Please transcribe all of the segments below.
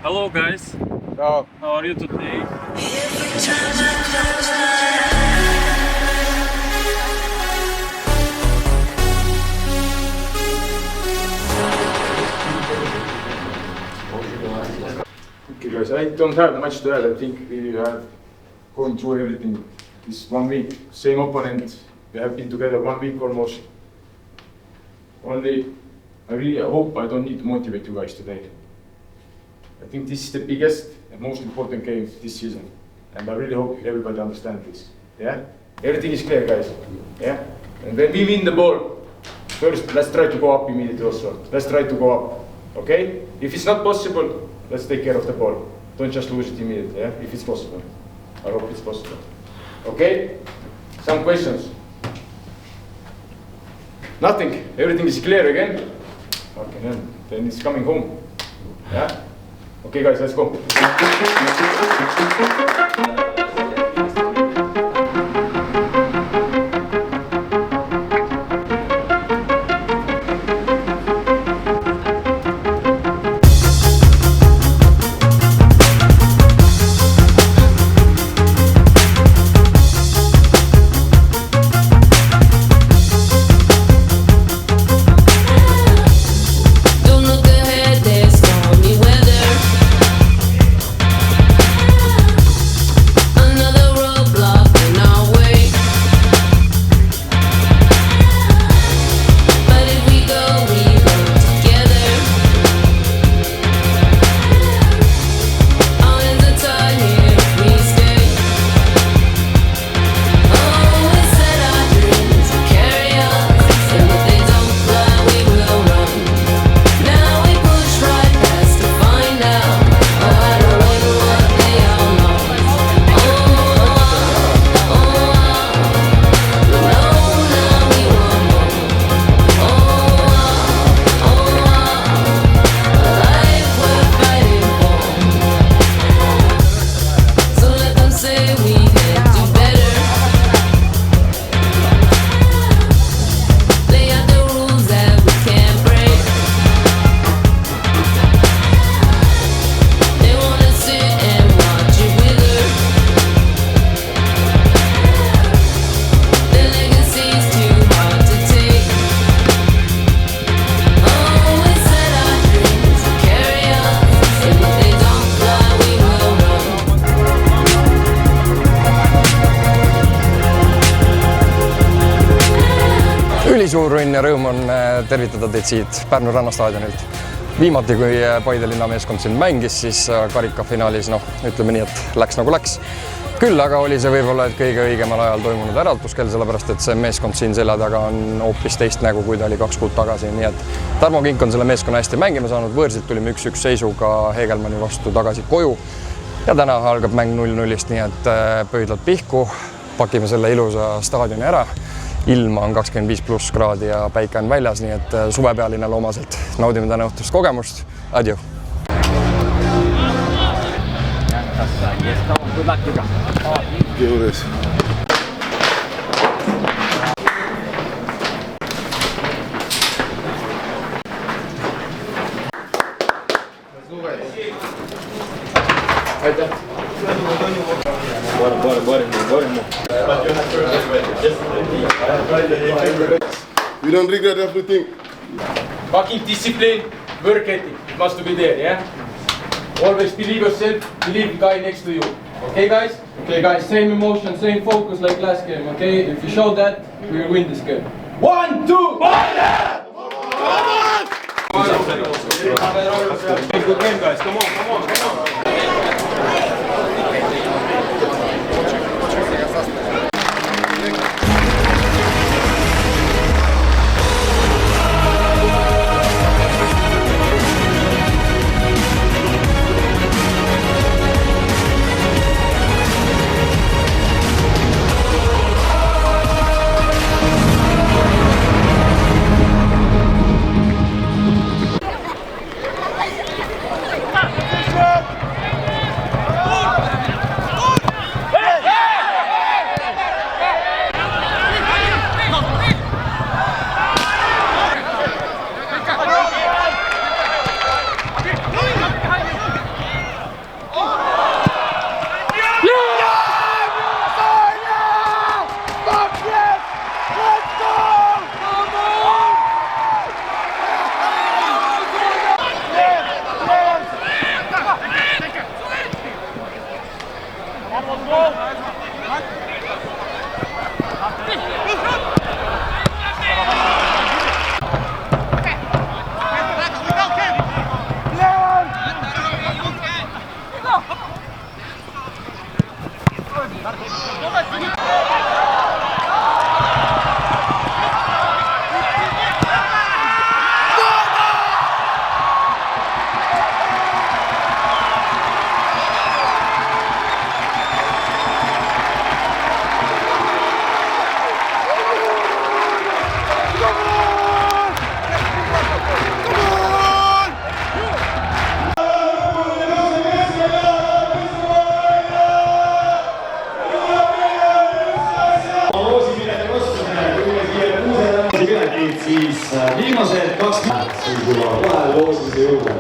Hello guys. Ciao. How are you today? Okay guys, I don't have much to add. I think we have gone through everything this 1 week. Same opponent. We have been together 1 week almost. Only, I really hope I don't need to motivate you guys today. I think this is the biggest and most important game this season. And I really hope everybody understands this. Yeah? Everything is clear, guys. Yeah? And when we win the ball, first, let's try to go up immediately also. Let's try to go up. Okay? If it's not possible, let's take care of the ball. Don't just lose it immediately, yeah? If it's possible. I hope it's possible. Okay? Some questions? Nothing. Everything is clear again? Okay, then it's coming home. Yeah? Okay guys, let's go. Ülisuur õnn ja rõõm on tervitada teid siit Pärnu rannastaadionilt. Viimati, kui Paide linna meeskond siin mängis, siis karikafinaalis, ütleme nii, et läks nagu läks. Küll aga oli see võib-olla kõige õigemal ajal toimunud äratuskell, sellepärast et see meeskond siin selja taga on hoopis teist nägu, kui ta oli 2 kuud tagasi. Nii et Tarmo Kink on selle meeskonna hästi mängima saanud, võõrsilt tulime 1-1 seisuga Hegelmanni vastu tagasi koju. Ja täna algab mäng 0-0-st, nii et pöidlad pihku, pakime selle ilusa staadioni ära. Ilma on 25+ kraadi ja päike on väljas, nii et suvepealinale omaselt naudime täna õhtust kogemust. Adieu! Aitäh! We don't regret everything. Fucking discipline, work ethic, it must be there, yeah? Always believe yourself, believe the guy next to you. Okay guys? Okay guys, same emotion, same focus like last game, okay? If you show that, we will win this game. 1, 2, 1! Good game guys, come on. Siis viimased 20 siis juba kohe loosimise juurde.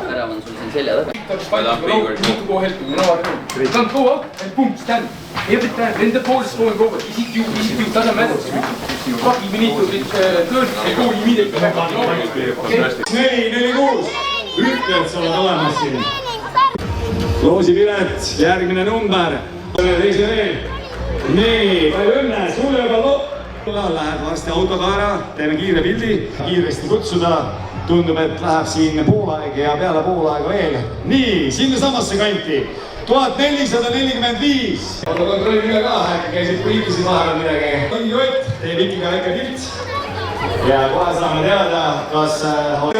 Värav on sul siin selja taga. Don't go up and boom, stand. Every time, when the ball is going over, is it you, doesn't matter. Fucking we need to turn and go immediately back. Okay? 4-4-6. Ütled sa oled olemas siin. Loosipilet, järgmine number. Teise veel. Nii, palju õnne, sulle juba läheb varsti autoga ära, teeme kiire pildi, kiiresti kutsuda. Tundub, et läheb siin poolaeg ja peale poolaega veel. Nii, sinna samasse kanti. 1445. Olla kontrollime ka, äkki käisid põhikisid vahepeal midagi. Kott teeb ikka väike pilt. Ja kohe saame teada, kas 8.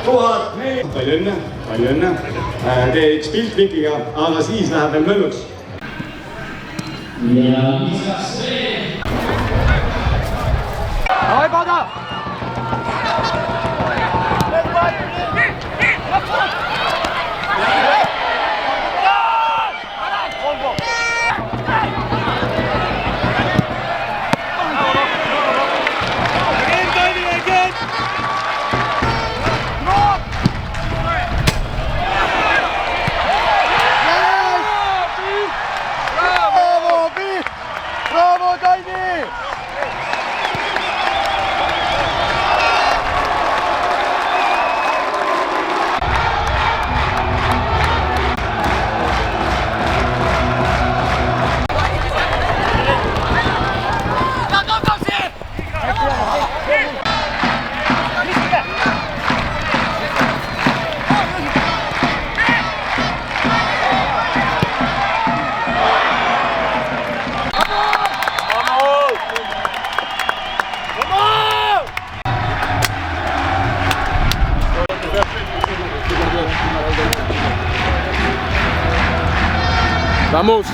1004. Palju õnne, palju õnne. Tee üks pilt Vikiga, aga siis läheb veel mölluks. Ja lisaks veel. Aibada! Bravo, Taini! Vamos!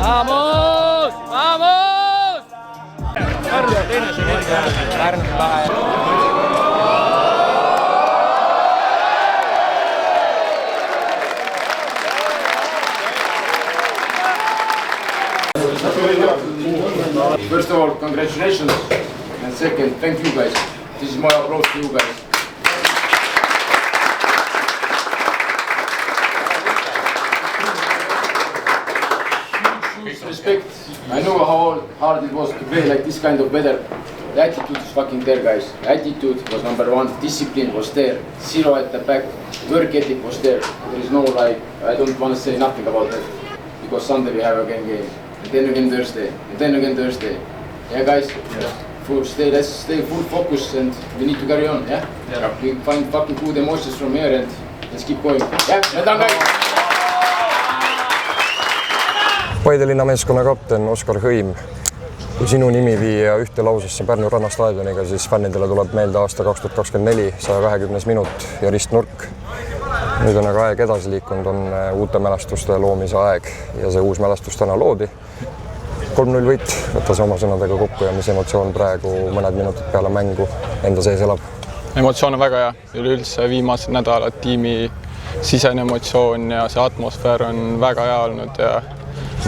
Vamos! Vamos! First of all, congratulations. And second, thank you guys. This is my applause to you guys. Huge respect. I know how hard it was to play like this kind of weather. The attitude is fucking there, guys. The attitude was number one. Discipline was there. Zero at the back. Work ethic was there. There is no like, I don't want to say nothing about that. Because Sunday we have again game. And then again Thursday. And then again Thursday. Yeah, guys? Yeah. let's stay full focus and we need to carry on, yeah? We find fucking good emotions from here and let's keep going. Need on kõik! Paide linna meeskonna kapten Oskar Hõim. Kui sinu nimi viia ühte lausesse Pärnu rannastaadioniga, siis fännidele tuleb meelde aasta 2024, 120 minut ja ristnurk. Nüüd on aga aeg edasi liikunud, on uute mälestuste loomise aeg ja see uus mälestus täna loodi. 3-0 võit, võtta see oma sõnadega kokku ja mis emotsioon praegu mõned minutid peale mängu enda sees elab? Emotsioon on väga hea, üleüldse viimased nädalad tiimi sisene emotsioon ja see atmosfäär on väga hea olnud ja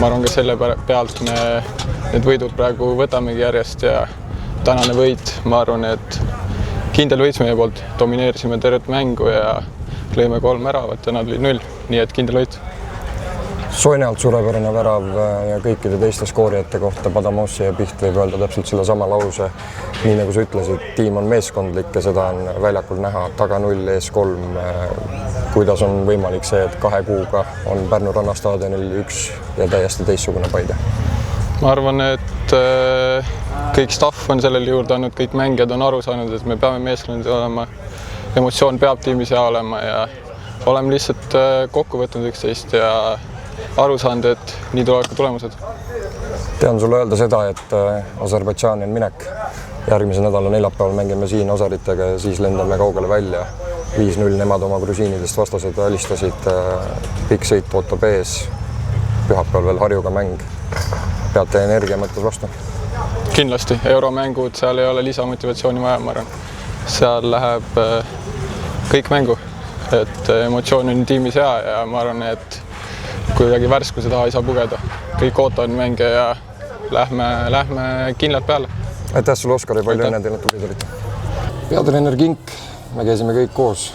ma arvan ka selle pealt me need võidud praegu võtamegi järjest ja tänane võit, ma arvan, et kindel võit meie poolt, domineerisime tervet mängu ja lõime 3 väravat ja nad olid 0, nii et kindel võit. Soinalt suurepärane värav ja kõikide teiste skoorijate kohta Padamossi ja Piht võib öelda täpselt selle sama lause. Nii nagu sa ütlesid, tiim on meeskondlik ja seda on väljakul näha, taga 0, ees 3. Kuidas on võimalik see, et 2 kuuga on Pärnu rannastaadionil üks ja täiesti teistsugune Paide? Ma arvan, et kõik staff on sellele juurde andnud, kõik mängijad on aru saanud, et me peame meeskonnad olema. Emotsioon peab tiimis hea olema ja oleme lihtsalt kokku võtnud üksteist ja aru saanud, et nii tulevad ka tulemused. Tean sulle öelda seda, et Aserbaidžaani on minek. Järgmise nädala neljapäeval mängime siin Aseritega ja siis lendame kaugele välja. 5-0 nemad oma grusiinidest vastased alistasid. Pikk sõit ootab ees. Pühapäeval veel Harjuga mäng. Peate energia mõttes vastu? Kindlasti. Euromängud, seal ei ole lisamotivatsiooni vaja, ma arvan. Seal läheb kõik mängu. Et emotsioon on tiimis hea ja ma arvan, et kuidagi värskuse taha ei saa pugeda. Kõik ootavad mänge ja lähme kindlalt peale. Aitäh sulle, Oskar, ja palju õnne teile tulid olite. Peatreener Kink, me käisime kõik koos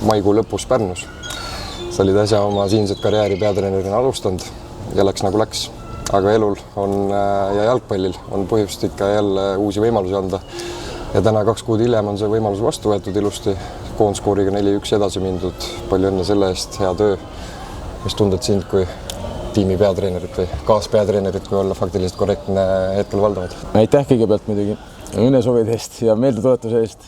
maikuu lõpus Pärnus. Sa olid äsja oma siinset karjääri peatreenerina alustanud ja läks nagu läks. Aga elul ja jalgpallil on põhjust ikka jälle uusi võimalusi anda. Ja täna 2 kuud hiljem on see võimalus vastu võetud ilusti. Koondskooriga 4-1 edasi mindud. Palju õnne selle eest, hea töö. Mis tunded sind kui tiimi peatreenerit või kaaspeatreenerit, kui olla faktiliselt korrektne hetkel valdavad? Aitäh kõigepealt muidugi õnnesoovid eest ja meeldetuletuse eest.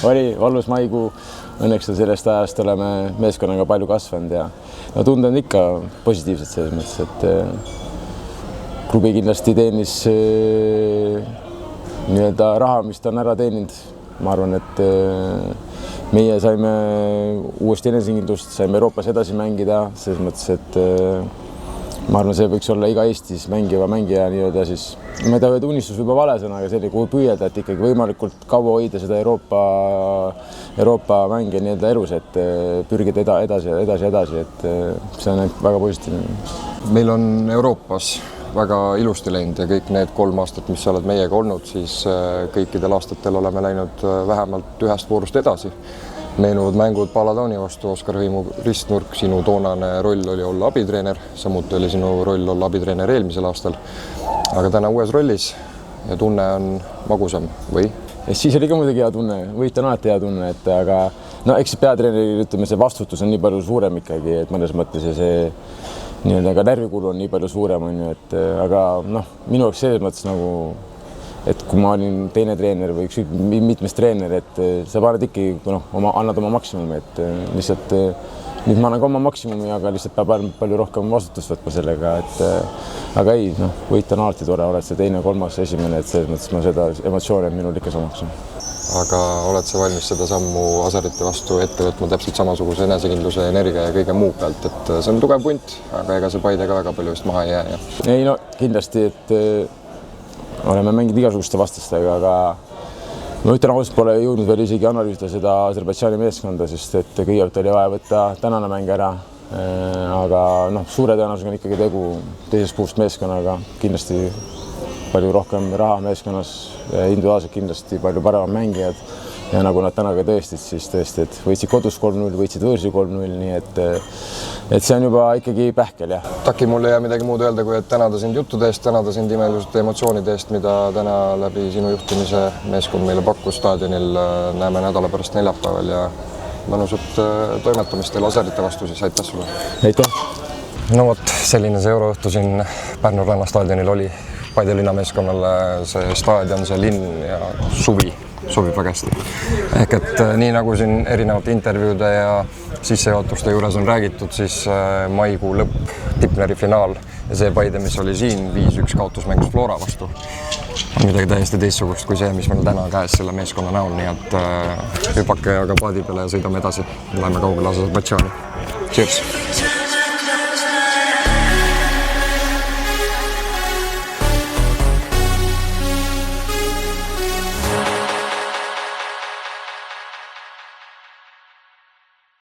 Oli valus maikuu. Õnneks sellest ajast oleme meeskonnaga palju kasvanud ja tunded on ikka positiivselt selles mõttes, et klubi kindlasti teenis nii-öelda raha, mis ta on ära teeninud. Ma arvan, et meie saime uuesti enesekindlust, saime Euroopas edasi mängida, selles mõttes, et ma arvan, see võiks olla iga Eestis mängiva mängija nii-öelda siis, ma ei tea, unistus võib vale sõna, aga selline, kui püüelda, et ikkagi võimalikult kaua hoida seda Euroopa mänge nii-öelda elus, et pürgida edasi, et see on väga positiivne. Meil on Euroopas väga ilusti läinud ja kõik need 3 aastat, mis sa oled meiega olnud, siis kõikidel aastatel oleme läinud vähemalt ühest voorust edasi. Meenuvad mängud Paladooni vastu, Oskar Hõimu ristnurk, sinu toonane roll oli olla abitreener, samuti oli sinu roll olla abitreener eelmisel aastal. Aga täna uues rollis ja tunne on magusam, või? Siis oli ka muidugi hea tunne, võit on alati hea tunne, et aga eks peatreeneri, ütleme, see vastutus on nii palju suurem ikkagi, et mõnes mõttes ja see nii-öelda ka närvikulu on nii palju suurem, on ju, et aga minu jaoks selles mõttes nagu, et kui ma olin teine treener või üks mitmes treener, et sa paned ikkagi, annad oma maksimumi, et lihtsalt nüüd ma annan ka oma maksimumi, aga lihtsalt peab palju rohkem vastutust võtma sellega, et aga ei, võit on alati tore, oled see teine, 3., esimene, et selles mõttes ma seda emotsiooni minul ikka samaks. Aga oled sa valmis seda sammu Asarite vastu ette võtma täpselt samasuguse enesekindluse, energia ja kõige muu pealt, et see on tugev punt, aga ega see Paide ka väga palju vist maha ei jää. Ja. Ei, kindlasti, et oleme mänginud igasuguste vastastega, aga ma ütlen ausalt, pole jõudnud veel isegi analüüsida seda Aserbaidžaani meeskonda, sest et kõigepealt oli vaja võtta tänane mäng ära, aga suure tõenäosusega on ikkagi tegu teisest puust meeskonnaga, kindlasti palju rohkem raha meeskonnas, individuaalselt kindlasti palju paremad mängijad ja nagu nad täna ka tõestid, siis tõesti, et võitsid kodus 3-0, võitsid võõrsi 3-0, nii et see on juba ikkagi pähkel, jah. Taki, mul ei jää midagi muud öelda, kui et tänada sind juttude eest, tänada sind imelusete emotsioonide eest, mida täna läbi sinu juhtimise meeskond meile pakkus staadionil. Näeme nädala pärast neljapäeval ja mõnusat toimetamist teile Aserite vastu, siis aitäh sulle. Aitäh. No vot, selline see euroõhtu siin Pärnu rannastaadionil oli. Paide linnameeskonnale see staadion, see linn ja suvi sobib väga hästi. Ehk et nii nagu siin erinevate intervjuude ja sissejuhatuste juures on räägitud, siis maikuu lõpp, Tipneri finaal ja see Paide, mis oli siin 5-1 kaotusmängus Flora vastu, on midagi täiesti teistsugust kui see, mis meil täna käes selle meeskonna näol, nii et hüpake aga paadi peale ja sõidame edasi. Läheme kaugele Aserbaidžaani. Cheers!